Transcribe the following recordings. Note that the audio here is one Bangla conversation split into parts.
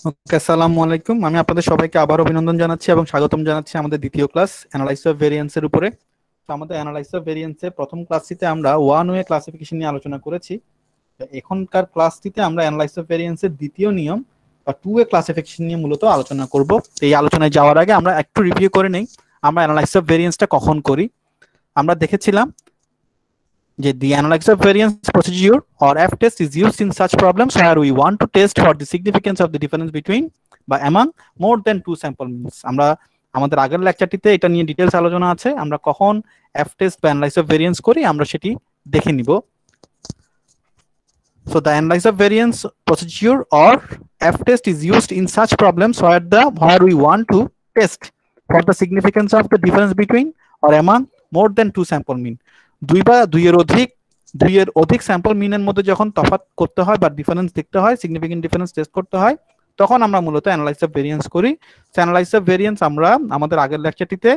ওকে, আসসালামু আলাইকুম। আমি আপনাদের সবাইকে আবার অভিনন্দন জানাচ্ছি এবং স্বাগতম জানাচ্ছি আমাদের দ্বিতীয় ক্লাস অ্যানালাইসিস অফ ভেরিয়েন্স এর উপরে। তো আমাদের অ্যানালাইসিস অফ ভেরিয়েন্স এর প্রথম ক্লাসটিতে আমরা ওয়ান ওয়ে ক্লাসিফিকেশন নিয়ে আলোচনা করেছি। তো এখনকার ক্লাসটিতে আমরা অ্যানালাইসিস অফ ভেরিয়েন্স এর দ্বিতীয় নিয়ম বা টু ওয়ে ক্লাসিফিকেশন নিয়ে মূলত আলোচনা করব। তো এই আলোচনায় যাওয়ার আগে আমরা একটু রিভিউ করে নেই আমরা অ্যানালাইসিস অফ ভেরিয়েন্সটা কখন করি। আমরা দেখেছিলাম যে the analysis of variance procedure or F test is used in such problems where we want to test for the significance of the difference between বা among more than two sample means। আমরা আমাদের আগের লেকচারটিতে এটা নিয়ে ডিটেলস আলোচনা আছে, আমরা কখন F test বা analysis of variance করি আমরা সেটি দেখে নিব। So the analysis of variance procedure or F test is used in such problems where we want to test for the significance of the difference between or among more than two sample mean। দুইয়ের অধিক স্যাম্পল মিনের মধ্যে যখন তফাৎ করতে হয় বা ডিফারেন্স দেখতে হয়, সিগনিফিকেন্ট ডিফারেন্স টেস্ট করতে হয়, তখন আমরা মূলত অ্যানালাইসিস অফ ভেরিয়েন্স করি। অ্যানালাইসিস অফ ভেরিয়েন্স আমরা আমাদের আগের লেকচারটিতে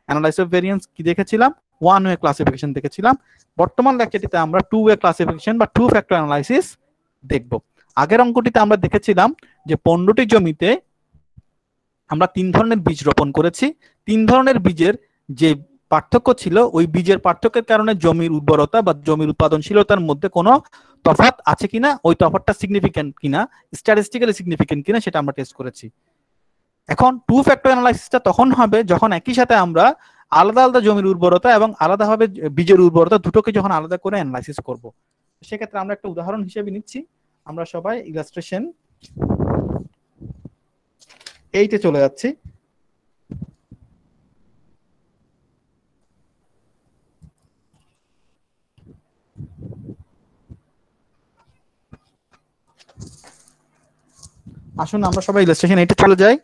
অ্যানালাইসিস অফ ভেরিয়েন্স কি দেখেছিলাম, ওয়ান ওয়ে ক্লাসিফিকেশন দেখেছিলাম। বর্তমান লেকচারটিতে আমরা টু ওয়ে ক্লাসিফিকেশন বা টু ফ্যাক্টর অ্যানালাইসিস দেখব। আগের অঙ্কটিতে আমরা দেখেছিলাম যে 15টি জমিতে আমরা তিন ধরনের বীজ রোপণ করেছি। তিন ধরনের বীজের যে পার্থক্য ছিল, ওই বীজের পার্থক্যের কারণে জমির উর্বরতা বা জমির উৎপাদনশীলতার মধ্যে কোনো তফাৎ আছে কিনা, ওই তফাৎটা সিগনিফিকেন্ট কিনা, স্ট্যাটিস্টিক্যালি সিগনিফিকেন্ট কিনা সেটা আমরা টেস্ট করেছি। এখন টু ফ্যাক্টর অ্যানালাইসিসটা তখন হবে যখন একই সাথে আমরা আলাদা আলাদা জমির উর্বরতা এবং আলাদাভাবে বীজের উর্বরতা দুটোকে যখন আলাদা করে অ্যানালাইসিস করব। সেক্ষেত্রে আমরা একটা উদাহরণ হিসেবে নিচ্ছি। আমরা সবাই ইলাস্ট্রেশন 8-এ চলে যাচ্ছি। আসুন আমরা সবাই ইলাস্ট্রেশন 8-এ চলে যাই।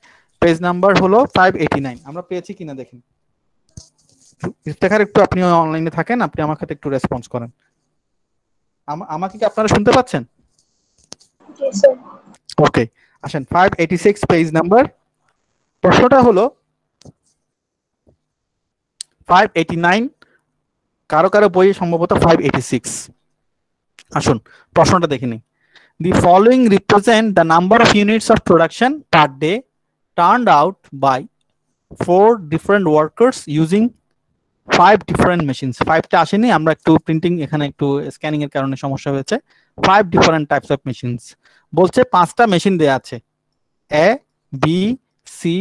পেজ নাম্বার হলো 589। আমরা পেয়েছি কিনা দেখেন। ইফতেখার একটু আপনি অনলাইনে থাকেন, আপনি আমার সাথে একটু রেসপন্স করেন। আমাকে কি আপনারা শুনতে পাচ্ছেন? ওকে, আসেন 586 পেজ নাম্বার। প্রশ্নটা হলো 589, কারো কারো বইয়ে সম্ভবত 586। আসুন প্রশ্নটা দেখে নিই। The following represent the number of units of production per day turned out by 4 different workers using 5 different machines। 5টা আসেনি, আমরা একটু প্রিন্টিং এখানে একটু স্ক্যানিং এর কারণে সমস্যা হয়েছে। 5 different types of machines বলছে, 5টা মেশিন দেয়া আছে, A B C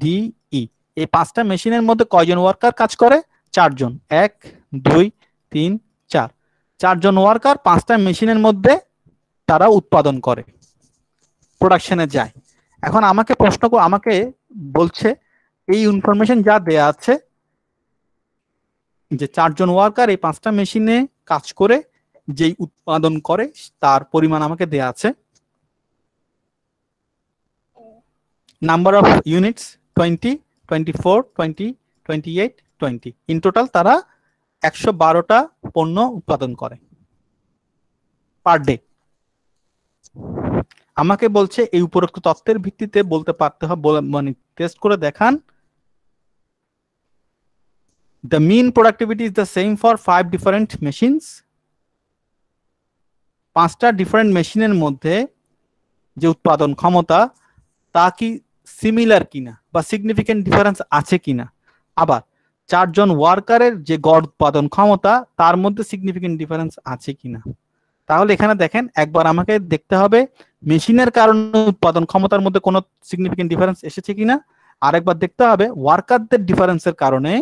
D E. এই 5টা মেশিনের মধ্যে কয়জন ওয়ার্কার কাজ করে? 4 জন। 1 2 3 4। 4 জন ওয়ার্কার 5টা মেশিনের মধ্যে তারা উৎপাদন করে, প্রোডাকশনে যায়। এখন আমাকে আমাকে বলছে এই ইনফরমেশন যা দেয়া আছে যে 4 জন ওয়ার্কার এই 5টা মেশিনে কাজ করে যেই উৎপাদন করে তার পরিমাণ আমাকে দেয়া আছে। Number of units 20, 24, 20, 28, 20। In total তারা 112টা পণ্য উৎপাদন করে পার ডে। আমাকে বলছে এই উপরোক্ত তথ্যের ভিত্তিতে বলতে পারতে হবে, মানে টেস্ট করে দেখান the mean productivity is the same for 5 different machines। 5টা ডিফারেন্ট মেশিনের মধ্যে যে উৎপাদন ক্ষমতা তা কি সিমিলার কিনা বা সিগনিফিকেন্ট ডিফারেন্স আছে কিনা। আবার 4 জন ওয়ার্কারের যে গড় উৎপাদন ক্ষমতা তার মধ্যে সিগনিফিকেন্ট ডিফারেন্স আছে কিনা। তাহলে এখানে দেখেন, একবার আমাকে দেখতে হবে মেশিনের কারণে উৎপাদন ক্ষমতার মধ্যে কোনো সিগনিফিকেন্ট ডিফারেন্স এসেছে কিনা, আরেকবার দেখতে হবে ওয়ার্কারদের ডিফারেন্সের কারণে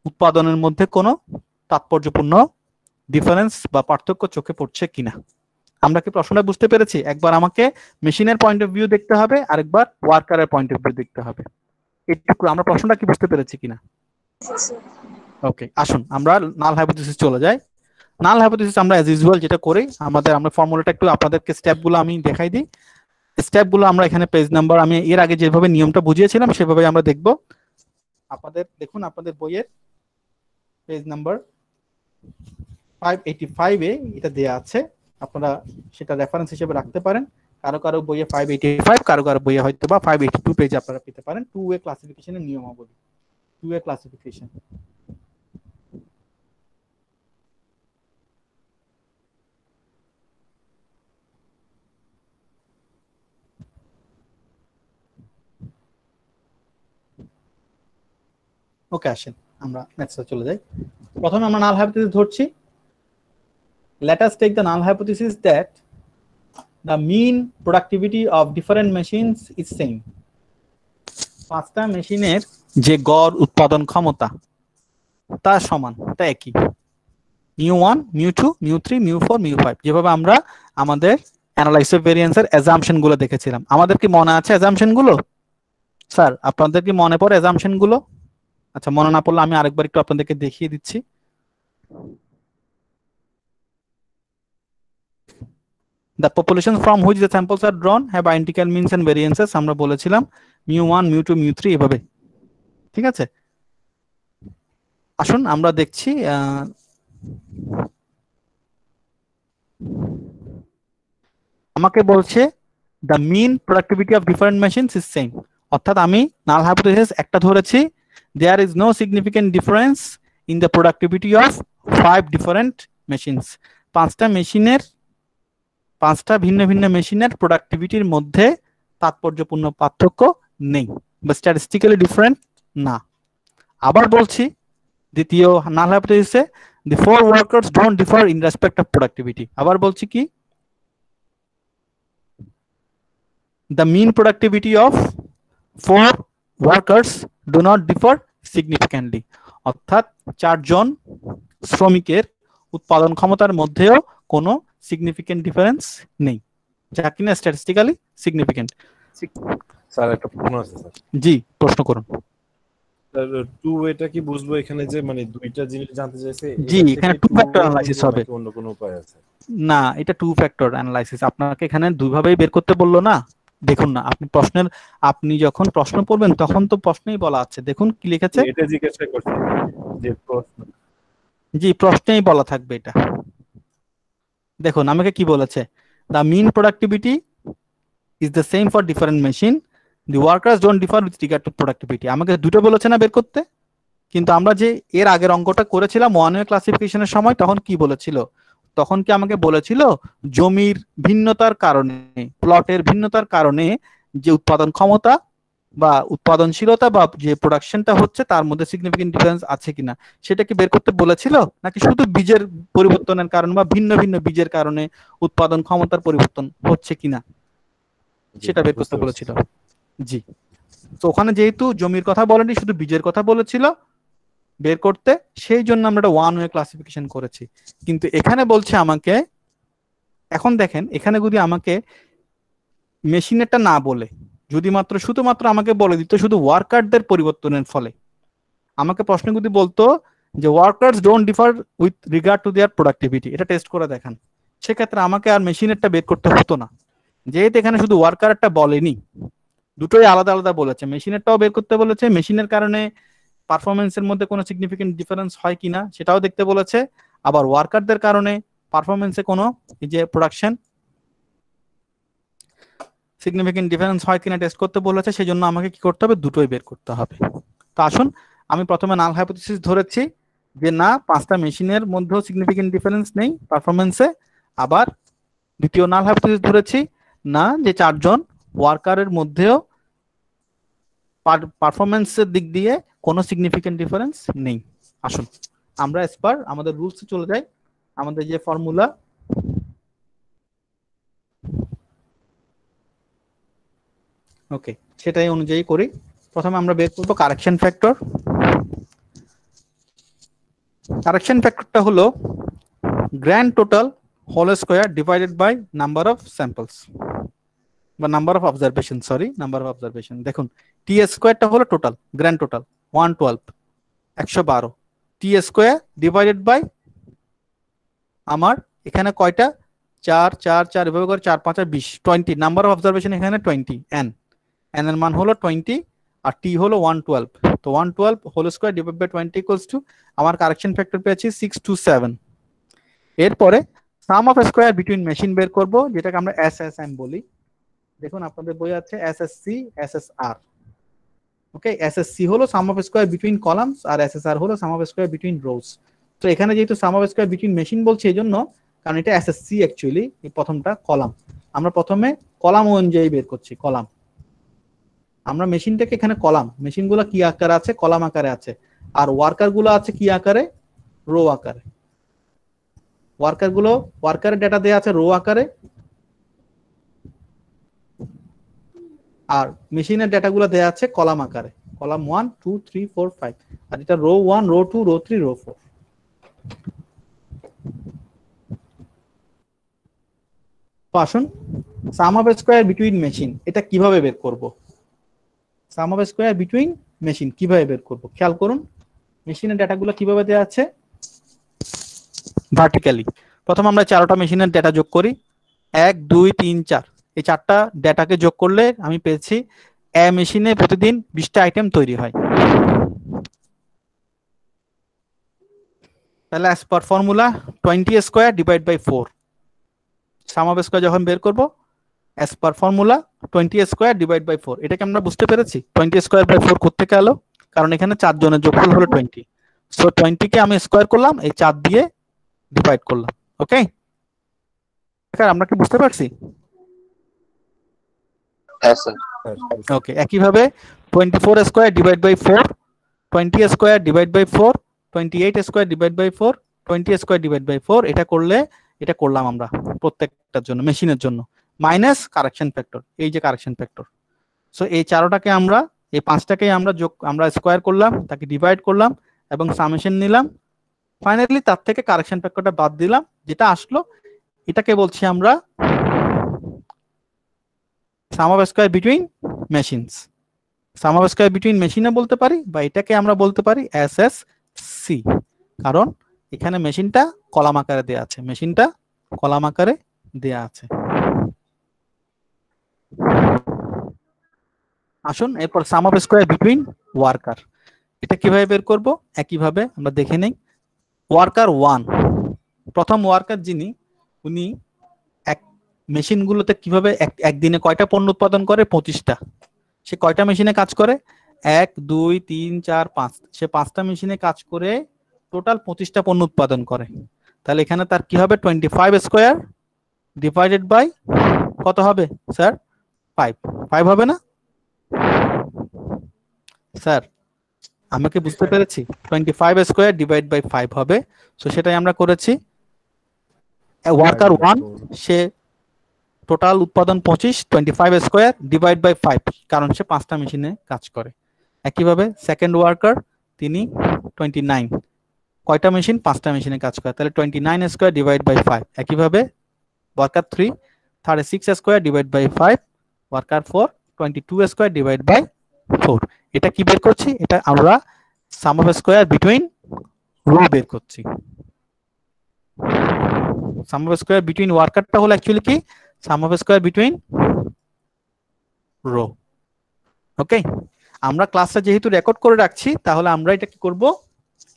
উৎপাদনের মধ্যে কোনো তাৎপর্যপূর্ণ ডিফারেন্স বা পার্থক্য চোখে পড়ছে কিনা। আমরা কি প্রশ্নটা বুঝতে পেরেছি? একবার আমাকে মেশিনের পয়েন্ট অফ ভিউ দেখতে হবে, আরেকবার ওয়ার্কারের পয়েন্ট অফ ভিউ দেখতে হবে। এইটুকু আমরা প্রশ্নটা কি বুঝতে পেরেছি কিনা? ওকে, আসুন আমরা নাল হাইপোথিসিস চলে যাই। নাল হাইপোথিসিস আমরা অ্যাজ ইউজুয়াল যেটা করি, আমরা ফর্মুলাটা একটু আপনাদেরকে স্টেপগুলো আমি দেখাই দিই। স্টেপগুলো আমরা এখানে পেজ নাম্বার, আমি এর আগে যেভাবে নিয়মটা বুঝিয়েছিলাম সেভাবে আমরা দেখব। আপনাদের দেখুন, আপনাদের বইয়ের পেজ নাম্বার 585-এ এটা দেয়া আছে, আপনারা সেটা রেফারেন্স হিসেবে রাখতে পারেন। কারো কারো বইয়ে 585, কারো কারো বইয়ে হয়তো বা 582 পেজে আপনারা পেতে পারেন। টু ওয়ে ক্লাসিফিকেশনের নিয়মাবলী, টু ওয়ে ক্লাসিফিকেশন। ওকে, আসেন আমরা নেক্সটে চলে যাই। প্রথমে আমরা নাল হাইপোথিসিস ধরছি। Let us take the null hypothesis that the mean productivity of different machines is same. পাঁচটা মেশিনের যে গড় উৎপাদন ক্ষমতা তা সমান, তা একই। μ1 μ2 μ3 μ4 μ5, যেভাবে আমরা আমাদের অ্যানালাইসিস অফ ভেরিয়েন্সের অ্যাজাম্পশন গুলো দেখেছিলাম। আমাদের কি মনে আছে অ্যাজাম্পশন গুলো? স্যার আপনাদের কি মনে পড়ে অ্যাজাম্পশন গুলো? আচ্ছা, মনে না পড়লে আমি আরেকবার একটু আপনাদেরকে দেখিয়ে দিচ্ছি। The population from which the samples are drawn have identical means and variances, আমরা বলেছিলাম μ1 μ2 μ3 এভাবে। ঠিক আছে, আসুন আমরা দেখছি। আমাকে বলছে the mean productivity of different machines is same, অর্থাৎ আমি নাল হাইপোথিসিস একটা ধরেছি, there is no significant difference in the productivity of 5 different machines, পাঁচটা ভিন্ন ভিন্ন মেশিনের প্রোডাক্টিভিটির মধ্যে তাৎপর্যপূর্ণ পার্থক্য নেই বা স্ট্যাটিস্টিক্যালি ডিফারেন্ট না। আবার বলছি দ্বিতীয় নাল হাইপোথিসিসে the four workers don't differ in respect of productivity, আবার বলছি কি the mean productivity of four workers do not differ significantly, অর্থাৎ চারজন শ্রমিকের উৎপাদন ক্ষমতার মধ্যেও কোনো সিগনিফিকেন্ট ডিফারেন্স নেই, যা কিনা স্ট্যাটিস্টিক্যালি সিগনিফিকেন্ট। স্যার একটা প্রশ্ন আছে স্যার। জি, প্রশ্ন করুন। স্যার টু এটা কি বুঝবো এখানে যে মানে দুইটা জিনিস জানতে চাইছে? জি, এখানে টু ফ্যাক্টর অ্যানালাইসিস হবে। অন্য কোনো উপায় আছে? না, এটা টু ফ্যাক্টর অ্যানালাইসিস। আপনাকে এখানে দুইভাবেই বের করতে বললো না। দেখুন না, আপনি যখন প্রশ্ন পড়বেন তখন তো প্রশ্নেই বলা আছে, দেখুন কি লিখেছে। এটা জিজ্ঞাসা করছি যে প্রশ্ন, জি প্রশ্নেই বলা থাকবে এটা। দেখুন আমাকে কি বলেছে, the mean productivity is the same for different machine, the workers don't differ with regard to productivity। আমাকে দুটো বলেছে না বের করতে, কিন্তু আমরা যে এর আগের অঙ্কটা করেছিলাম ওয়ান ওয়ে ক্লাসিফিকেশনের সময় তখন কি বলেছিল, তখন কি আমাকে বলেছিল জমির ভিন্নতার কারণে, প্লটের ভিন্নতার কারণে যে উৎপাদন ক্ষমতা বা উৎপাদনশীলতা বা যে প্রোডাকশনটা হচ্ছে তার মধ্যে সিগনিফিকেন্ট ডিফারেন্স আছে কিনা সেটা কি বের করতে বলেছিল, নাকি শুধু বীজের পরিবর্তনের কারণে বা ভিন্ন ভিন্ন বীজের কারণে উৎপাদন ক্ষমতার পরিবর্তন হচ্ছে কিনা সেটা বের করতে বলেছিল? জি, তো ওখানে যেহেতু জমির কথা বলেনি, শুধু বীজের কথা বলেছিল বের করতে, সেই জন্য আমরা একটা ওয়ান ওয়ে ক্লাসিফিকেশন করেছি। কিন্তু এখানে বলছে আমাকে, এখন দেখেন এখানে যদি আমাকে মেশিনেরটা না বলে যদি শুধুমাত্র আমাকে বলে দিত শুধু ওয়ার্কারদের পরিবর্তনের ফলে, আমাকে প্রশ্ন যদি বলতো যে workers don't differ with regard to their productivity, এটা টেস্ট করে দেখান, সেক্ষেত্রে আমাকে আর মেশিনেরটা বের করতে হতো না। যেহেতু এখানে শুধু ওয়ার্কারটা বলেনি, দুটোই আলাদা আলাদা বলেছে, মেশিনেরটাও বের করতে বলেছে, মেশিনের কারণে পারফরমেন্সের মধ্যে কোনো সিগনিফিকেন্ট ডিফারেন্স হয় কিনা সেটাও দেখতে বলেছে, আবার ওয়ার্কারদের কারণে পারফরমেন্সে কোনো যে প্রোডাকশন সিগনিফিকেন্ট ডিফারেন্স হয় কিনা টেস্ট করতে বলেছে। সেই জন্য আমাকে কি করতে হবে, দুটোই বের করতে হবে। তো আসুন আমি প্রথমে নাল হাইপোথিসিস ধরেছি যে না পাঁচটা মেশিনের মধ্যেও সিগনিফিকেন্ট ডিফারেন্স নেই পারফরমেন্সে, আবার দ্বিতীয় নাল হাইপোথিসিস ধরেছি না যে চারজন ওয়ার্কারের মধ্যেও পারফরমেন্সের দিক দিয়ে কোনো সিগনিফিকেন্ট ডিফারেন্স নেই। আসুন আমরা এসপার আমাদের রুলসে চলে যাই, আমাদের যে ফর্মুলা ওকে সেটাই অনুযায়ী করি। প্রথমে আমরা বের করব কারেকশন ফ্যাক্টর। কারেকশন ফ্যাক্টরটা হলো grand total whole square divided by number of samples বা number of observation, sorry number of observation. দেখুন টি স্কয়ারটা হলো total, grand total 112 112, T square divided by আমার এখানে কয়টা 4 4 4 এভাবে করে 4 5 20, 20 নাম্বার অফ অবজারভেশন এখানে 20, এন এর মান হলো 20 আর টি হলো 112, তো 112 whole square divide by 20 equals to আমার কারেকশন ফ্যাক্টর পেয়েছি 627। এরপরে sum of square between machine বের করব, যেটাকে আমরা এসএসএম বলি। দেখুন আপনাদের বই আছে এসএসসি এসএসআর, ওকে। এসএসসি হলো sum of square between columns আর এসএসআর হলো sum of square between rows. তো এখানে যেহেতু sum of square between machine বলছি এইজন্য, কারণ এটা এসএসসি অ্যাকচুয়ালি এই প্রথমটা কলাম, আমরা প্রথমে কলাম অনুযায়ী বের করছি। কলাম আমরা মেশিনটাকে এখানে কলাম, মেশিনগুলো কি আকারে আছে, কলাম আকারে আছে। আর ওয়ার্কার গুলো আছে কি আকারে, রো আকারে। ওয়ার্কারের ডেটা দেয়া আছে রো আকারে, আর মেশিনের ডেটাগুলো দেয়া আছে কলাম আকারে, কলাম 1 2 3 4 5, আর এটা রো 1 রো 2 রো 3 রো 4। তো আসুন সাম অফ স্কয়ার বিটুইন মেশিন এটা কিভাবে বের করব। সাম অফ স্কয়ার বিটুইন মেশিন কিভাবে বের করব, খেয়াল করুন মেশিনের ডেটাগুলো কিভাবে দেয়া আছে ভার্টিক্যালি। প্রথম আমরা 4টা মেশিনের ডেটা যোগ করি, 1 2 3 4, এই 4টা ডেটাকে যোগ করলে আমি পেয়েছি এ মেশিনে প্রতিদিন 20টা আইটেম তৈরি হয়। তাহলে as per formula 20 square divide by 4, sum of square যখন বের করব as per formula 20 square divide by 4। এটাকে আমরা বুঝতে পেরেছি 20 স্কয়ার বাই 4 করতে গেল, কারণ এখানে 4 জনের যোগফল হলো 20, সো 20 কে আমি স্কয়ার করলাম, এই 4 দিয়ে ডিভাইড করলাম। ওকে, আমরা কি বুঝতে পারছি? হ্যাঁ স্যার। ওকে, একইভাবে 24 square divide by 4, 20 square divide by 4, 28 square divide by 4, 20 square divide by 4, এটা করলে এটা করলাম আমরা প্রত্যেকটার জন্য মেশিনের জন্য, মাইনাস কারেকশন ফ্যাক্টর, এই যে কারেকশন ফ্যাক্টর। সো এই 4টাকে আমরা, এই 5টাকে আমরা স্কয়ার করলাম, তাকে ডিভাইড করলাম এবং সামেশন নিলাম, ফাইনালি তার থেকে কারেকশন ফ্যাক্টরটা বাদ দিলাম, যেটা আসলো এটাকে বলছি আমরা sum of square between machines. Sum of square between মেশিনে বলতে পারি, বা এটাকে আমরা বলতে পারি এসএসসি, কারণ এখানে মেশিনটা কলাম আকারে দেয়া আছে, মেশিনটা কলাম আকারে দেয়া আছে। আসুন এরপর সাম অফ স্কয়ার বিটুইন ওয়ার্কার, এটা কিভাবে বের করব, একইভাবে আমরা দেখে নেই। ওয়ার্কার 1, প্রথম ওয়ার্কার যিনি, উনি এক মেশিনগুলোতে কিভাবে একদিনে কয়টা পণ্য উৎপাদন করে, 25টা। সে কয়টা মেশিনে কাজ করে, 1 2 3 4 5, সে 5টা মেশিনে কাজ করে টোটাল 25টা পণ্য উৎপাদন করে। তাহলে এখানে তার কি হবে, 25 স্কয়ার ডিভাইডেড বাই কত হবে স্যার, 5 হবে না স্যার? আমাকে বুঝতে পেরেছি, 25 স্কয়ার ডিভাইড বাই 5 হবে। সো সেটাই আমরা করেছি। ওয়ার্কার 1 সে টোটাল উৎপাদন 25 স্কয়ার ডিভাইড বাই 5, কারণ সে 5টা মেশিনে কাজ করে। একইভাবে সেকেন্ড ওয়ার্কার তিনি 29, কয়টা মেশিন, 5টা মেশিনে কাজ করে, তাহলে 29 স্কয়ার ডিভাইড বাই 5। একইভাবে worker 3 36 square divide by 5, worker 4 22 square divide by 4। এটা কি বের করছি, এটা আমরা sum of square between row বের করছি। সাম অফ স্কয়ার বিটুইন ওয়ার্কারটা হলো অ্যাকচুয়ালি কি, sum of square between row. Okay, আমরা ক্লাসটা যেহেতু রেকর্ড করে রাখছি, তাহলে আমরা এটা কি করব,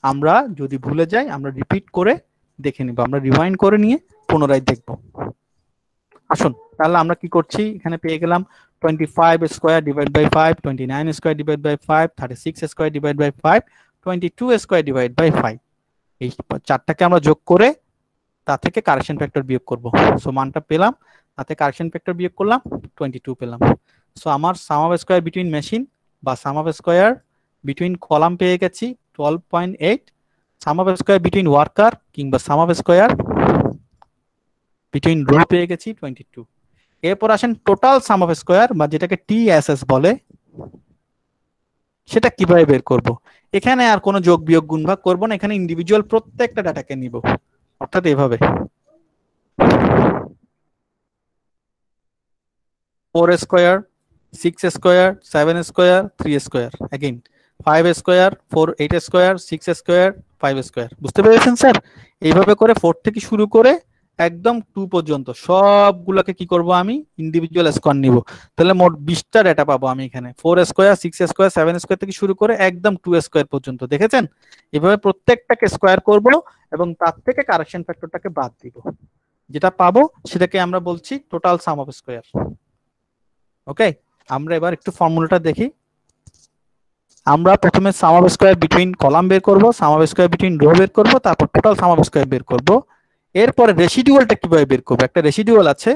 আমরা যদি ভুলে যাই আমরা রিপিট করে দেখে নিব, আমরা রিভাইন্ড করে নিয়ে পুনরায় দেখব। আসুন তাহলে আমরা কি করছি, এখানে পেয়ে গেলাম 25 square divide by 5, 29 square divide by 5, 36 square divide by 5, 22 square divide by 5। এই 4টাকে আমরা যোগ করে তা থেকে কারেকশন ফ্যাক্টর বিয়োগ করব। সো মানটা পেলাম, তাতে কারেকশন ফ্যাক্টর বিয়োগ করলাম, 22 পেলাম। সো আমার সাম অফ স্কয়ার বিটুইন মেশিন বা সাম অফ স্কয়ার বিটুইন কলাম পেয়ে গেছি 12.8, সাম অফ স্কয়ার বিটুইন ওয়ার্কার কিংবা সাম অফ স্কয়ার বিটুইন রো পেয়ে গেছি 22। এরপর আসেন টোটাল সাম অফ স্কয়ার বা যেটাকে টিএসএস বলে, সেটা কিভাবে বের করব। এখানে আর কোনো যোগ বিয়োগ গুণ ভাগ করব না, এখানে ইন্ডিভিজুয়াল প্রত্যেকটা ডাটাকে নিব, অর্থাৎ এভাবে 4 square 6 square 7 square 3 square, again 5 square 4 8 square 6 square 5 square. বুঝতে পেরেছেন স্যার? এইভাবে করে 4 থেকে শুরু করে একদম 2 পর্যন্ত সবগুলোকে কি করব, আমি ইন্ডিভিজুয়াল স্কয়ার নিব। তাহলে মোট 20টা ডেটা পাবো আমি এখানে, 4 স্কয়ার 6 স্কয়ার 7 স্কয়ার থেকে শুরু করে একদম 2 স্কয়ার পর্যন্ত। দেখেছেন? এভাবে প্রত্যেকটাকে স্কয়ার করব এবং তার থেকে কারেকশন ফ্যাক্টরটাকে বাদ দিব, যেটা পাবো সেটাকে আমরা বলছি টোটাল সাম অফ স্কয়ার। ওকে, আমরা এবার একটু ফর্মুলাটা দেখি। আমরা প্রথমে সাম অফ স্কয়ার বিটুইন কলাম বের করব, সাম অফ স্কয়ার বিটুইন রো বের করব, তারপর টোটাল সাম অফ স্কয়ার বের করব। এরপরে রেসিডুয়ালটা কিভাবে বের করব, একটা রেসিডুয়াল আছে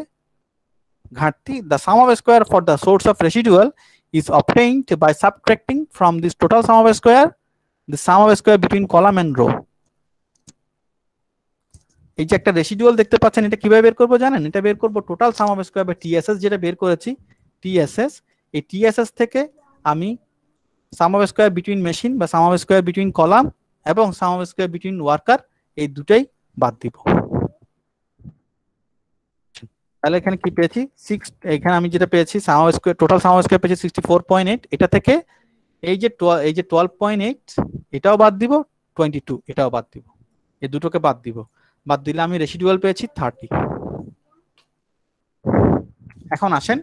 ঘাটতি। The sum of square for the source of residual is obtained by subtracting from this total sum of square the sum of square between column and row। এই যে একটা রেসিডুয়াল দেখতে পাচ্ছেন, এটা কিভাবে বের করবো জানেন? এটা বের করবো টোটাল সাম অফ স্কয়ার বা টিএসএস, যেটা বের করেছি টিএসএস। এই টিএসএস থেকে আমি সাম অফ স্কয়ার বিটুইন মেশিন বা সাম অফ স্কয়ার বিটুইন কলাম এবং সাম অফ স্কয়ার বিটুইন ওয়ার্কার, এই দুটাই বাদ দিব। তাহলে এখানে কি পেয়েছি? এখানে আমি যেটা পেয়েছি sum of square, total sum of square পেয়েছি 64.8। এটা থেকে এই যে 12.8 এটাও বাদ দিব, 22 এটাও বাদ দিব, এই দুটোকে বাদ দিব। বাদ দিলে আমি রেসিডুয়াল পেয়েছি 30। এখন আসেন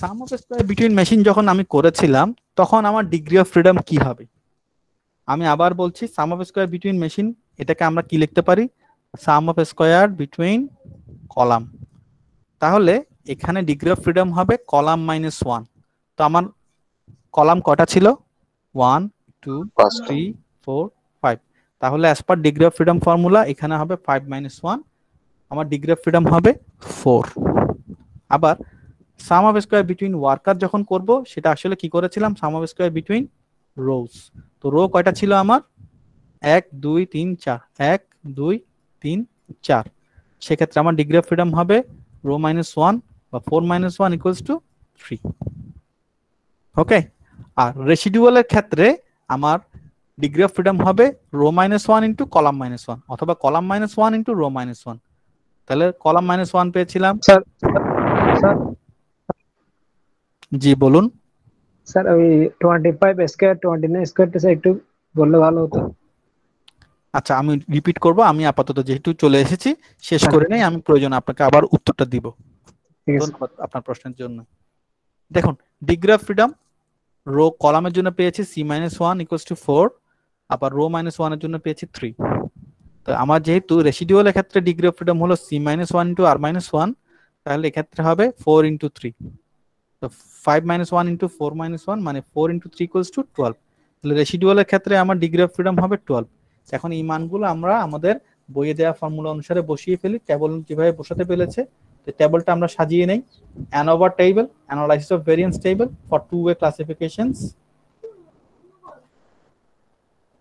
সাম অফ স্কয়ার বিটুইন মেশিন যখন আমি করেছিলাম তখন আমার ডিগ্রি অফ ফ্রিডম কি হবে? আমি আবার বলছি, সাম অফ স্কয়ার বিটুইন মেশিন এটাকে আমরা কি লিখতে পারি? সাম অফ স্কয়ার বিটুইন কলাম। তাহলে এখানে ডিগ্রি অফ ফ্রিডম হবে কলাম -1। তো আমার কলাম কটা ছিল? 1 2 3 4 5। তাহলে as per degree of freedom formula এখানে হবে 5 - 1, আমার ডিগ্রি অফ ফ্রিডম হবে 4। আবার সাম অফ স্কয়ার বিটুইন ওয়ার্কার যখন করব সেটা আসলে কি করেছিলাম? সাম অফ স্কয়ার বিটুইন রোজ। তো রো কয়টা ছিল আমার? 1 2 3 4, 1 2 3 4। সেক্ষেত্রে আমার ডিগ্রি অফ ফ্রিডম হবে রো -1 বা 4 - 1 = 3। ওকে। আর রেসিডুয়ালের ক্ষেত্রে আমার ডিগ্রি অফ ফ্রিডম হবে রো -1 ইন্টু কলাম -1 অথবা কলাম -1 ইন্টু রো -1। তাহলে কলাম -1 পেয়েছিলাম। স্যার স্যার জি বলুন। স্যার ওই 25 স্কয়ার 29 স্কয়ারটা স্যার একটু বললে ভালো হতো। আচ্ছা আমি রিপিট করব, আমি আপাতত যেহেতু চলে এসেছি শেষ করে নেই, আমি প্রয়োজন আপনাকে আবার উত্তরটা দিব। ঠিক আছে। ধন্যবাদ আপনার প্রশ্নের জন্য। দেখুন ডিগ্রি অফ ফ্রিডম রো কলামের জন্য পেয়েছি c-1 = 4, আবার রো -1 এর জন্য পেয়েছি 3। তো আমার যেহেতু রেসিডুয়ালের ক্ষেত্রে ডিগ্রি অফ ফ্রিডম হলো c-1 * r-1, তাহলে এক্ষেত্রে হবে 4 × 3। তো 5 - 1 × 4 - 1 মানে 4 × 3 = 12। তাহলে রেসিডুয়ালের ক্ষেত্রে আমার ডিগ্রি অফ ফ্রিডম হবে 12। এখন এই মানগুলো আমরা আমাদের বইয়ে দেওয়া ফর্মুলা অনুসারে বসিয়ে ফেলি। টেবল কিভাবে বসাতে পেরেছে, তো টেবলটা আমরা সাজিয়ে নেই। ANOVA table, analysis of variance table for two-way classifications।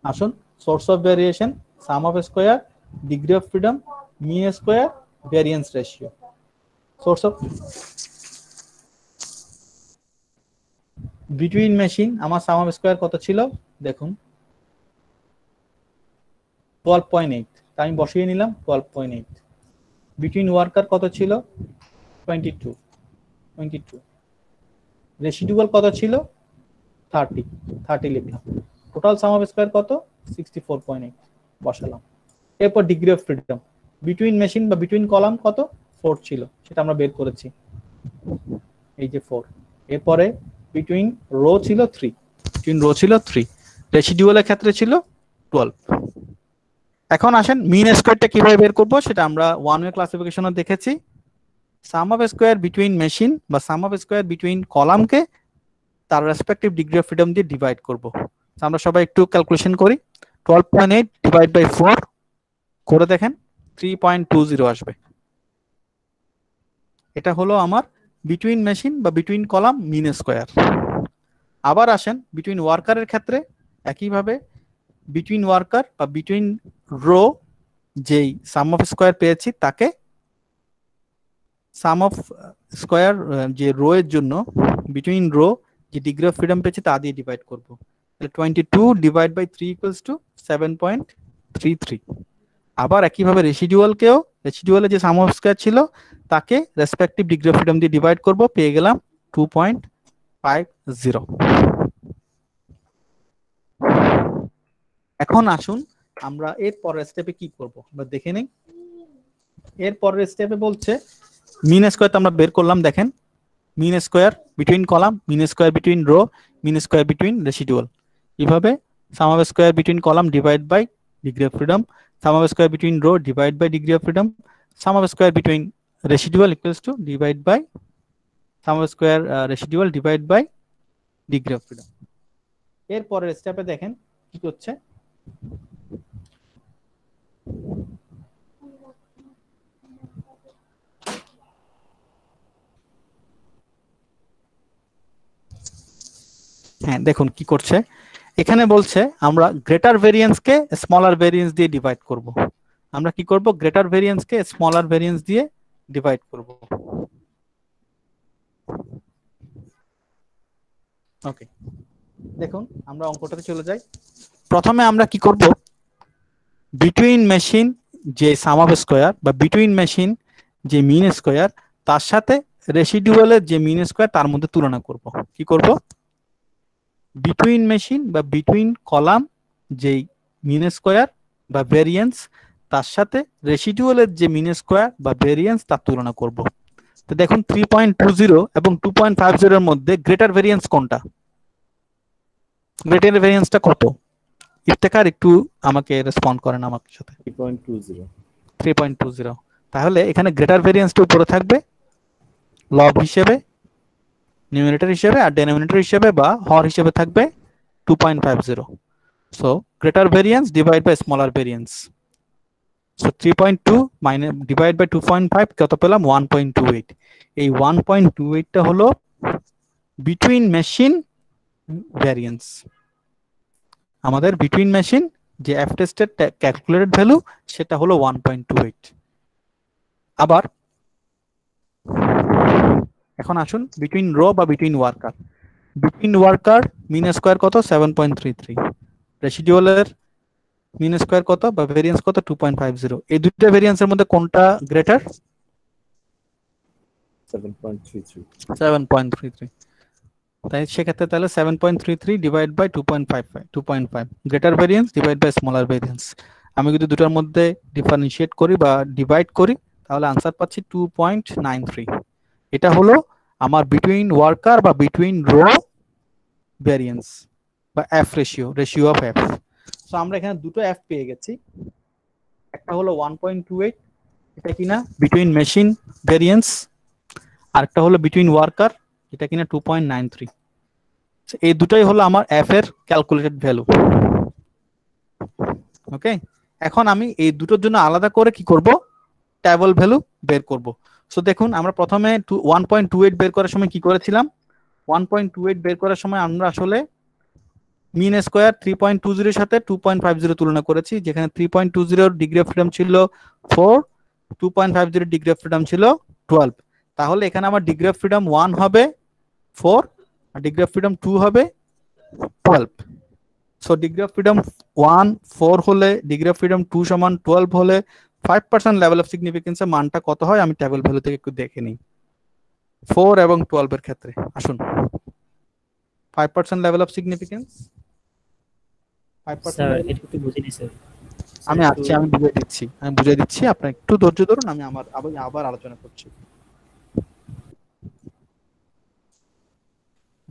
আসুন, source of variation, sum of square, degree of freedom, mean square, variance ratio। source of between machine আমার sum of square কত ছিল দেখুন 12.8, তাই আমি বসিয়ে নিলাম 12.8। between worker কত ছিল 22। রেসিডুয়াল কত ছিল 30 লিখলাম। টোটাল সাম অফ স্কয়ার কত 64.8 বসালাম। এরপর degree of freedom between machine বা বিটুইন কলাম কত 4 ছিল, সেটা আমরা বের করেছি, এই যে 4। এরপরে বিটুইন রো ছিল 3, রেসিডুয়ালের ক্ষেত্রে ছিল 12। এখন আসেন মিন স্কয়ারটা কিভাবে বের করব সেটা আমরা ওয়ান ওয়ে ক্লাসিফিকেশনে দেখেছি। সাম অফ স্কয়ার বিটুইন মেশিন বা সাম অফ স্কয়ার বিটুইন কলামকে তার রেসপেক্টিভ ডিগ্রি অফ ফ্রিডম দিয়ে ডিভাইড করব। আমরা সবাই একটু ক্যালকুলেশন করি। 12.8 ডিভাইড বাই 4 করে দেখেন 3.20 আসবে। এটা হলো আমার বিটুইন মেশিন বা বিটুইন কলাম মিন স্কয়ার। আবার আসেন বিটুইন ওয়ার্কারের ক্ষেত্রে একইভাবে বিটুইন ওয়ার্কার বা বিটুইন রো যেই সাম অফ স্কয়ার পেয়েছি তাকে সাম অফ স্কয়ার যে রো এর জন্য বিটুইন রো যে ডিগ্রি অফ ফ্রিডম পেয়েছি তা দিয়ে ডিভাইড করব। 22 ডিভাইড বাই 3 = 7.33। আবার একইভাবে রেসিডুয়ালে যে সাম অফ স্কয়ার ছিল তাকে রেসপেক্টিভ ডিগ্রি অফ ফ্রিডম দিয়ে ডিভাইড করব, পেয়ে গেলাম 2.50। এখন আসুন আমরা এর পরের স্টেপে কি করব আমরা দেখে নেই। এর পরের স্টেপে বলছে মিন স্কয়ার তো আমরা বের করলাম, দেখেন mean square between column, mean square between row, mean square between residual. এইভাবে sum of square between column divide by degree of freedom, sum of square between row divide by degree of freedom, sum of square between residual equals to divide by sum of square residual divide by degree of freedom. এর পরের স্টেপে দেখেন কি করছে। হ্যাঁ দেখুন কি করছে, এখানে বলছে আমরা গ্রেটার ভেরিয়েন্স কে স্মলার ভেরিয়েন্স দিয়ে ডিভাইড করব। আমরা কি করব, গ্রেটার ভেরিয়েন্স কে স্মলার ভেরিয়েন্স দিয়ে ডিভাইড করব। ওকে, দেখুন আমরা অঙ্কটাতে চলে যাই। প্রথমে আমরা কি করব, বিটুইন মেশিন যে সাম অফ স্কয়ার বা বিটুইন মেশিন যে মিন স্কয়ার তার সাথে রেসিডুয়ালের যে মিন স্কয়ার তার মধ্যে তুলনা করব। কি করব, বিটুইন মেশিন বা বিটুইন কলাম যেই মিন স্কয়ার বা ভেরিয়েন্স তার সাথে রেসিডুয়ালের যে মিন স্কয়ার বা ভেরিয়েন্স তার তুলনা করব। তো দেখুন 3.20 এবং 2.50 এর মধ্যে গ্রেটার ভেরিয়েন্স কোনটা, গ্রেটার ভেরিয়েন্সটা কত? ইফতেখার একটু আমাকে রেসপন্ড করেন আমার সাথে। 3.20। 3.20, তাহলে এখানে গ্রেটার ভেরিয়েন্সটা উপরে থাকবে লব হিসেবে, নিউমারেটর হিসেবে, আর ডেনোমিনেটর হিসেবে বা হর হিসেবে থাকবে 2.50। So greater variance divide by smaller variance. So 3.2 minus divide by 2.5 কত পেলাম, 1.28। এই 1.28টা হলো বিটুইন মেশিন ভ্যারিয়েন্স। আমাদের বিটুইন মেশিন যে এফ টেস্টের ক্যালকুলেটেড ভ্যালু সেটা হলো 1.28। আবার এখন আসুন বিটুইন রো বা between worker. Between worker mean square কত, 7.33। রেসিডুয়ালের মিন স্কয়ার কত বা ভেরিয়েন্স কত, 2.50। এই দুইটা ভেরিয়েন্সের মধ্যে কোনটা গ্রেটার? 7.33। 7.33। তাই সেক্ষেত্রে তাহলে 7.33 divide by 2.5 greater variance divide by smaller variance. আমি যদি দুটার মধ্যে ডিফারেন্সিয়েট করি বা ডিভাইড করি তাহলে আনসার পাচ্ছি 2.93। এটা হলো আমার বিটুইন ওয়ার্কার বা বিটুইন রো ভেরিয়েন্স বা F ratio, ratio of F. So আমরা এখানে দুটো এফ পেয়ে গেছি, একটা হলো 1.28 এটা কিনা বিটুইন মেশিন ভেরিয়েন্স, আর একটা হলো বিটুইন ওয়ার্কার এটা কিনা 2.93। এই দুটাই হলো আমার এফ এর ক্যালকুলেটেড ভ্যালু। ওকে, এখন আমি এই দুটোর জন্য আলাদা করে কি করব, টেবল ভ্যালু বের করব। সো দেখুন আমরা প্রথমে 1.28 বের করার সময় কি করেছিলাম, 1.28 বের করার সময় আমরা আসলে মিন স্কয়ার 3.20 এর সাথে 2.50 তুলনা করেছি, যেখানে 3.20 ডিগ্রি অফ ফ্রিডম ছিল 4, 2.50 ডিগ্রি অফ ফ্রিডম ছিল 12। তাহলে এখানে আমার ডিগ্রি অফ ফ্রিডম 1 হবে 4 আর ডিগ্রি অফ ফ্রিডম 2 হবে 12। সো ডিগ্রি অফ ফ্রিডম 1 4 হলে ডিগ্রি অফ ফ্রিডম 2 সমান 12 হলে 5% লেভেল অফ সিগনিফিকেন্সের মানটা কত হয় আমি টেবিল ভ্যালু থেকে একটু দেখে নিই। 4 এবং 12 এর ক্ষেত্রে আসুন 5% লেভেল অফ সিগনিফিকেন্স, 5% স্যার এটা একটু বুঝিয়ে দিন স্যার। আমি আছি, আমি বুঝিয়ে দিচ্ছি আপনি একটু ধৈর্য ধরুন, আমি আবার আলোচনা করছি।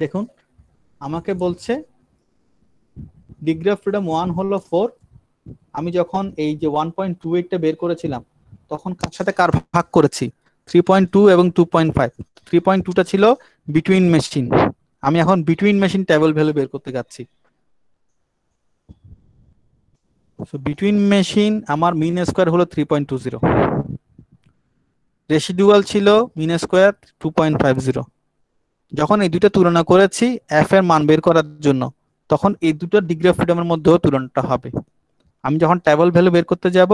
দেখুন আমাকে বলছে ডিগ্রি অফ ফ্রিডম 1 হলো 4। আমি যখন এই যে 1.28টা বের করেছিলাম তখন কার সাথে কার ভাগ করেছি, 3.2 এবং 2.5। 3.2টা ছিল বিটুইন মেশিন, আমি এখন বিটুইন মেশিন টেবল ভ্যালু বের করতে যাচ্ছি। সো বিটুইন মেশিন আমার মিন স্কয়ার হলো 3.20, রেসিডুয়াল ছিল মিন স্কয়ার 2.50। যখন এই দুটো তুলনা করেছি এফ এর মান বের করার জন্য তখন এই দুটো ডিগ্রি অফ ফ্রিডমের মধ্যেও তুলনাটা হবে। আমি যখন টেবল ভ্যালু বের করতে যাব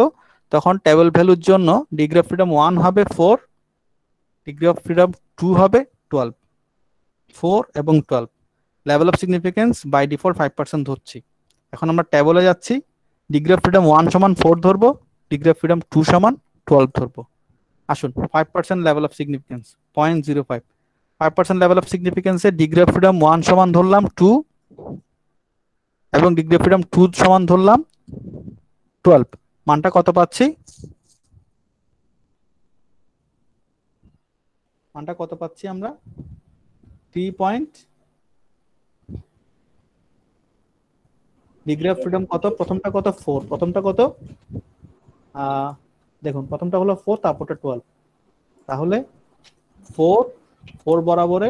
তখন টেবল ভ্যালুর জন্য ডিগ্রি অফ ফ্রিডম 1 হবে 4, ডিগ্রি অফ ফ্রিডম 2 হবে 12। 4 এবং 12 level of significance by default 5% ধরছি। এখন আমরা টেবলে যাচ্ছি, ডিগ্রি অফ ফ্রিডম 1 সমান 4 ধরবো, ডিগ্রি অফ ফ্রিডম 2 সমান 12 ধরবো। আসুন 5% level of significance 0.05, 5% level of সিগনিফিকেন্সে ডিগ্রি অফ ফ্রিডম 1 সমান ধরলাম 2 এবং ডিগ্রি অফ ফ্রিডম 2 সমান ধরলাম 12। মানটা কত পাচ্ছি, মানটা কত পাচ্ছি আমরা 3. ডিগ্রি অফ ফ্রিডম কত, প্রথমটা কত 4, প্রথমটা কত দেখুন প্রথমটা হলো 4 তারপরটা 12, তাহলে 4 বরাবরে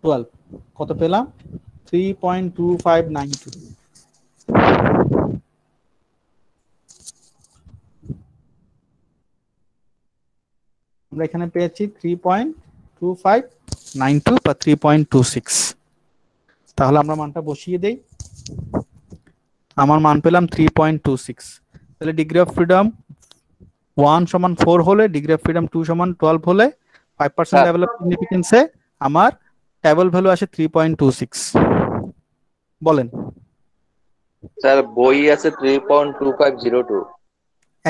12 কত পেলাম 3.2592। আমরা এখানে পেয়েছি 3.2592। 3.92 বা 3.26। তাহলে আমরা মানটা বসিয়ে দেই, আমার মান পেলাম 3.26। তাহলে ডিগ্রি অফ ফ্রিডম 1 সমান 4 হলে, ডিগ্রি অফ ফ্রিডম 2 সমান 12 হলে 5% লেভেল অফ সিগনিফিকেন্সে আমার টেবল ভ্যালু আসে 3.26। বলেন। স্যার বই আছে 3.2502।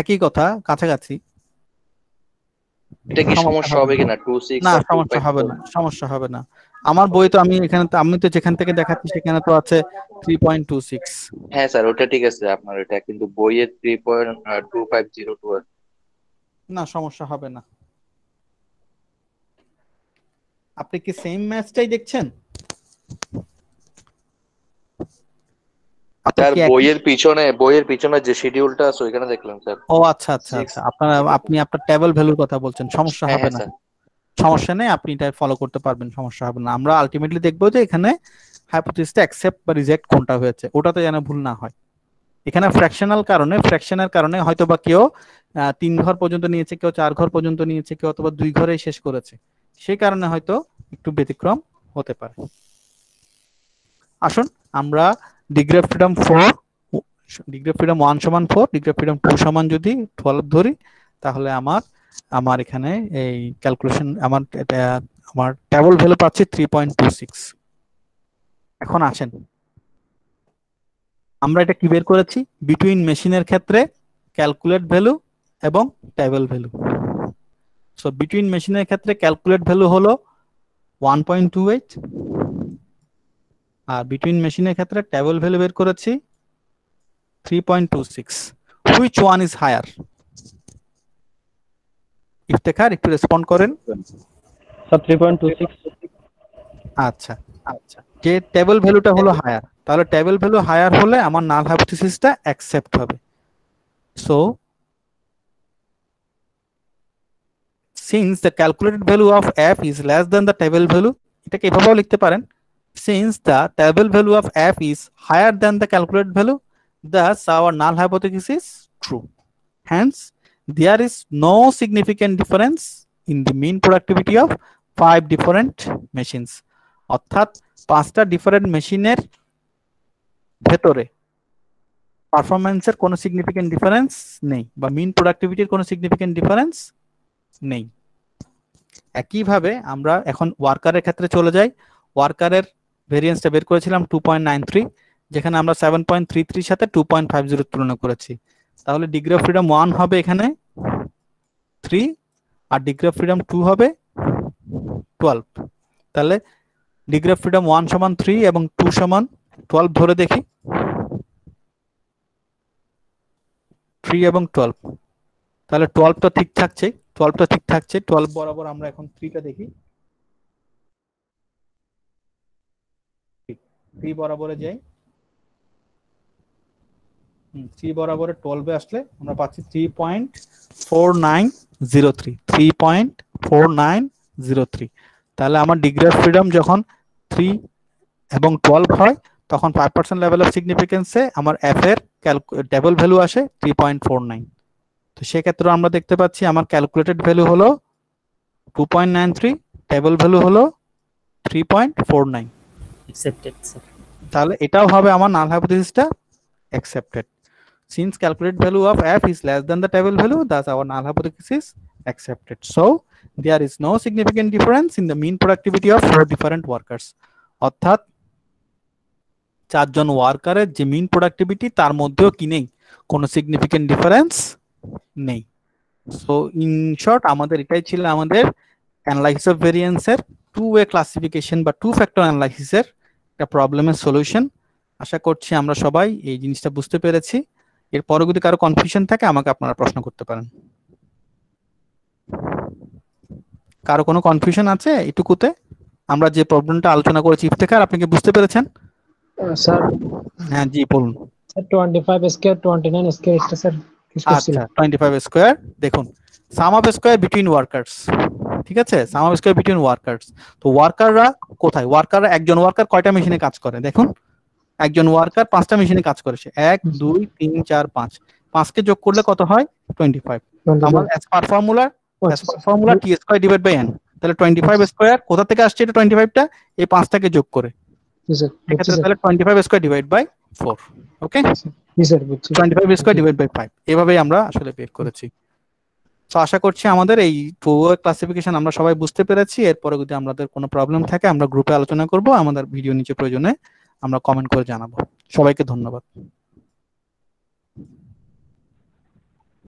একই কথা, কাছাকাছি। এটা কি সমস্যা হবে কিনা? 26 না আর সমস্যা হবে 2.4? না, সমস্যা হবে না। আমার বই তো আমি এখানে তো, আমি তো যেখান থেকে দেখাচ্ছি সেখানে তো আছে 3.26। হ্যাঁ স্যার, ওটা ঠিক আছে আপনার, এটা কিন্তু বইয়ের 3.2502 আছে। না সমস্যা হবে না। আপনি কি সেম ম্যাচটাই দেখছেন? আপনার স্যার কি বইয়ের পিছনে যে শিডিউলটা আছে ওইখানে দেখলাম স্যার। ও আচ্ছা আচ্ছা আচ্ছা, আপনি আপনার টেবল ভ্যালুর কথা বলছেন, সমস্যা হ্যাঁ হবে হ্যাঁ না। স্যার। সমস্যা নেই, আপনি এটা ফলো করতে পারবেন, সমস্যা হবে না। আমরা আলটিমেটলি দেখবো যে এখানে হাইপোথিসিসটা অ্যাকসেপ্ট বা রিজেক্ট কোনটা হয়েছে, ওটাতে যেন ভুল না হয়। এখানে ফ্র্যাকশনের কারণে হয়তো বা কেউ 3 ঘর পর্যন্ত নিয়েছে, কেউ 4 ঘর পর্যন্ত নিয়েছে, কেউ অথবা 2 ঘরেই শেষ করেছে, সেই কারণে হয়তো একটু ব্যতিক্রম হতে পারে। আসুন আমরা degree of freedom 4, degree of freedom 1 সমান 4, ডিগ্রি অফ ফ্রিডম 2 সমান যদি 12 ধরি, তাহলে আমার এখানে এই ক্যালকুলেশন আমার টেবল ভ্যালু পাচ্ছি 3.26। এখন আসেন আমরা এটা কি বের করেছি, বিটুইন মেশিনের ক্ষেত্রে ক্যালকুলেট ভ্যালু এবং টেবল ভ্যালু। সো বিটুইন মেশিনের ক্ষেত্রে ক্যালকুলেট ভ্যালু হলো 1.28, আর বিটুইন মেশিনের ক্ষেত্রে টেবল ভ্যালু বের করেছি 3.26। Which one is higher? Iftekhar একটু রেসপন্ড করেন। স্যার 3.26। আচ্ছা আচ্ছা, যে টেবল ভ্যালুটা হলো হায়ার, তাহলে টেবল ভ্যালু হায়ার হলে আমার নাল হাইপোথিসিসটা অ্যাকসেপ্ট হবে। So since the calculated value of f is less than the table value, এটাকে এভাবেও লিখতে পারেন, since the table value of f is higher than the calculated value, thus our null hypothesis is true. Hence there is no significant difference in the mean productivity of 5 different machines. অর্থাৎ 5টা ডিফারেন্ট মেশিনের ভেতরে পারফরম্যান্সের কোনো সিগনিফিকেন্ট ডিফারেন্স নেই, বা মিন প্রোডাক্টিভিটির কোনো সিগনিফিকেন্ট ডিফারেন্স নেই। একইভাবে আমরা এখন ওয়ার্কারের ক্ষেত্রে চলে যাই। ওয়ার্কারের ভেরিয়েন্সটা বের করেছিলাম 2.93, যেখানে আমরা 7.33 সাথে 2.50 তুলনা করেছি। তাহলে ডিগ্রি অফ ফ্রিডম 1 হবে এখানে 3, আর ডিগ্রি অফ ফ্রিডম 2 হবে 12। তাহলে ডিগ্রি অফ ফ্রিডম 1 সমান 3 এবং 2 সমান 12 ধরে দেখি, 3 এবং 12, তাহলে 12টা ঠিক থাকছে, 12টা ঠিক থাকছে। 12 বরাবর আমরা এখন 3টা দেখি, 3 বরাবরে যাই, 3 বরাবরে 12 এ আসলে আমরা পাচ্ছি 3.4903, 3.4903। তাহলে আমার ডিগ্রি অফ ফ্রিডম যখন 3 এবং 12 হয়, তখন 5% লেভেল অফ সিগনিফিকেন্সে আমার এফ এর টেবল ভ্যালু আসে 3.49। তো সেক্ষেত্রে আমরা দেখতে পাচ্ছি আমার ক্যালকুলেটেড ভ্যালু হলো 2.93, টেবল ভ্যালু হলো 3.49। accepted sir. তাহলে এটাও হবে আমার নাল হাইপোথিসিসটা accepted. Since calculated value of f is less than the table value, thus our null hypothesis is accepted. So there is no significant difference in the mean productivity of 4 different workers. অর্থাৎ 4 জন ওয়ার্কারের যে মিন প্রোডাক্টিভিটি তার মধ্যেও কি নেই, কোনো সিগনিফিকেন্ট ডিফারেন্স নেই। সো ইন শর্ট আমাদের এটাই ছিল আমাদের অ্যানালাইসিস অফ ভেরিয়েন্সের টু ওয়ে ক্লাসিফিকেশন বা টু ফ্যাক্টর অ্যানালাইসিসের একটা প্রবলেমের সলিউশন। আশা করছি আমরা সবাই এই জিনিসটা বুঝতে পেরেছি। এর পরে যদি কারো কনফিউশন থাকে আমাকে আপনারা প্রশ্ন করতে পারেন। কারো কোনো কনফিউশন আছে এটুকুতে? আমরা যে প্রবলেমটা আলোচনা করেছি, ইফতেখার আপনি কি বুঝতে পেরেছেন? স্যার হ্যাঁ জি বলুন। স্যার 25 স্কয়ার 29 স্কয়ার এটা স্যার কি করছিল? আচ্ছা 25 স্কয়ার, দেখুন সাম অফ স্কয়ার বিটুইন ওয়ার্কার্স, ঠিক আছে, সাম অফ স্কয়ার বিটুইন ওয়ার্কার্স। তো ওয়ার্কাররা কোথায়? ওয়ার্কাররা, একজন ওয়ার্কার কয়টা মেশিনে কাজ করে দেখুন, একজন ওয়ার্কার 5টা মেশিনে কাজ করেছে, 1 2 3 4 5, 5কে যোগ করলে কত হয়? 25। আমার as per formula T square divide by n, তাহলে 25 স্কয়ার কোথা থেকে আসছে এটা 25টা এই 5টাকে যোগ করে জি স্যার ঠিক বুঝছি আছে স্যার তাহলে 25 স্কয়ার ডিভাইড বাই 4 ওকে জি স্যার বুঝছি 25 স্কয়ার ডিভাইড বাই 5 এভাবেই আমরা আসলে বের করেছি। তো আশা করছি আমাদের এই টু ওয়ে ক্লাসিফিকেশন আমরা সবাই বুঝতে পেরেছি। এরপরে যদি আমাদের কোনো প্রবলেম থাকে আমরা গ্রুপে আলোচনা করব, আমাদের ভিডিও নিচে প্রয়োজনে আমরা কমেন্ট করে জানাবো। সবাইকে ধন্যবাদ।